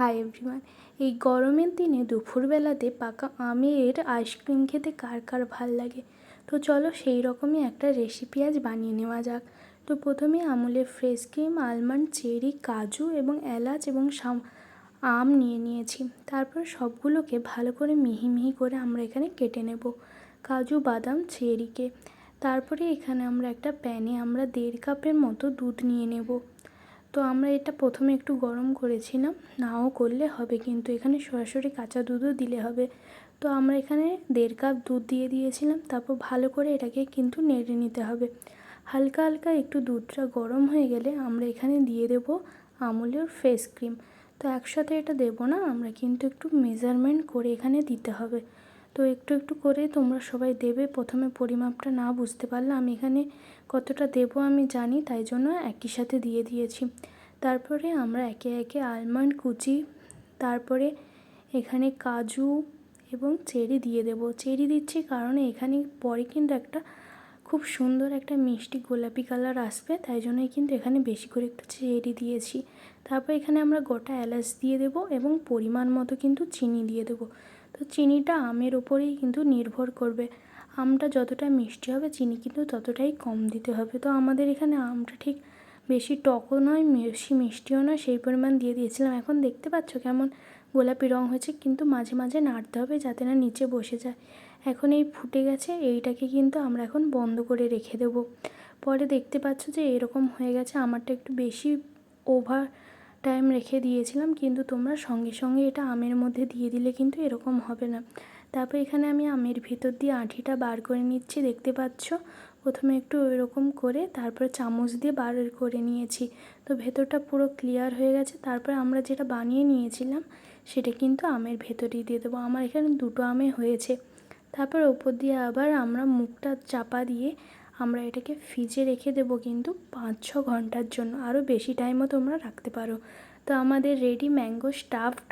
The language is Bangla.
Hi everyone. এই গরমের দিনে দুপুরবেলাতে পাকা আমের আইসক্রিম খেতে কার কার ভাল লাগে। তো চলো সেই রকমই একটা রেসিপি আজ বানিয়ে নেওয়া যাক। তো প্রথমে আমুলের ফ্রেশ ক্রিম, আলমন্ড, চেরি, কাজু এবং এলাচ এবং আম নিয়ে নিয়েছি। তারপর সবগুলোকে ভালো করে মিহি মিহি করে আমরা এখানে কেটে নেব, কাজু, বাদাম, চেরিকে। তারপরে এখানে আমরা একটা প্যানে আমরা 1.5 কাপের মতো দুধ নিয়ে নেব। তো আমরা এটা প্রথমে একটু গরম করেছিলাম, নাও করলে হবে, কিন্তু এখানে সরাসরি কাঁচা দুধও দিলে হবে। তো আমরা এখানে 1.5 কাপ দুধ দিয়ে দিয়েছিলাম। তারপর ভালো করে এটাকে কিন্তু নেড়ে নিতে হবে। হালকা হালকা একটু দুধটা গরম হয়ে গেলে আমরা এখানে দিয়ে দেব আমুলের ফেস ক্রিম। তো একসাথে এটা দেব না, আমরা কিন্তু একটু মেজারমেন্ট করে এখানে দিতে হবে। তো একটু একটু করে তোমরা সবাই দেবে। প্রথমে পরিমাপটা না বুঝতে পারলে আমি এখানে কতটা দেবো আমি জানি, তাই জন্য একই সাথে দিয়ে দিয়েছি। তারপরে আমরা একে একে আলমন্ড কুচি, তারপরে এখানে কাজু এবং চেরি দিয়ে দেব। চেরি দিচ্ছি কারণ এখানে পরে কিন্তু একটা খুব সুন্দর একটা মিষ্টি গোলাপি কালার আসবে, তাই জন্যই কিন্তু এখানে বেশি করে একটু চেরি দিয়েছি। তারপর এখানে আমরা গোটা এলাচ দিয়ে দেব এবং পরিমাণ মতো কিন্তু চিনি দিয়ে দেব। তো চিনিটা আমের ওপরেই কিন্তু নির্ভর করবে, আমটা যতটা মিষ্টি হবে চিনি কিন্তু ততটাই কম দিতে হবে। তো আমাদের এখানে আমটা ঠিক বেশি টকও নয়, বেশি মিষ্টিও নয়, সেই পরিমাণ দিয়ে দিয়েছিলাম। এখন দেখতে পাচ্ছ কেমন গোলাপি রঙ হয়েছে, কিন্তু মাঝে মাঝে নাড়তে হবে যাতে না নিচে বসে যায়। এখন এই ফুটে গেছে, এইটাকে কিন্তু আমরা এখন বন্ধ করে রেখে দেব। পরে দেখতে পাচ্ছ যে এরকম হয়ে গেছে। আমারটা একটু বেশি ওভার টাইম রেখে দিয়েছিলাম, কিন্তু তোমরা সঙ্গে সঙ্গে এটা আমের মধ্যে দিয়ে দিলে কিন্তু এরকম হবে না। তারপর এখানে আমি আমের ভিতর দিয়ে আঁটিটা বার করে নিচ্ছি, দেখতে পাচ্ছ। প্রথমে একটু এরকম করে তারপরে চামচ দিয়ে বার করে নিয়েছি। তো ভেতরটা পুরো ক্লিয়ার হয়ে গেছে। তারপরে আমরা যেটা বানিয়ে নিয়েছিলাম সেটা কিন্তু আমের ভেতরেই দিয়ে দেবো। আমার এখানে 2টো আমে হয়েছে। তারপর ওপর দিয়ে আবার আমরা মুখটা চাপা দিয়ে আমরা এটাকে ফ্রিজে রেখে দেবো কিন্তু 5-6 ঘন্টার জন্য। আরও বেশি টাইমও তোমরা রাখতে পারো। তো আমাদের রেডি ম্যাঙ্গো স্টাফড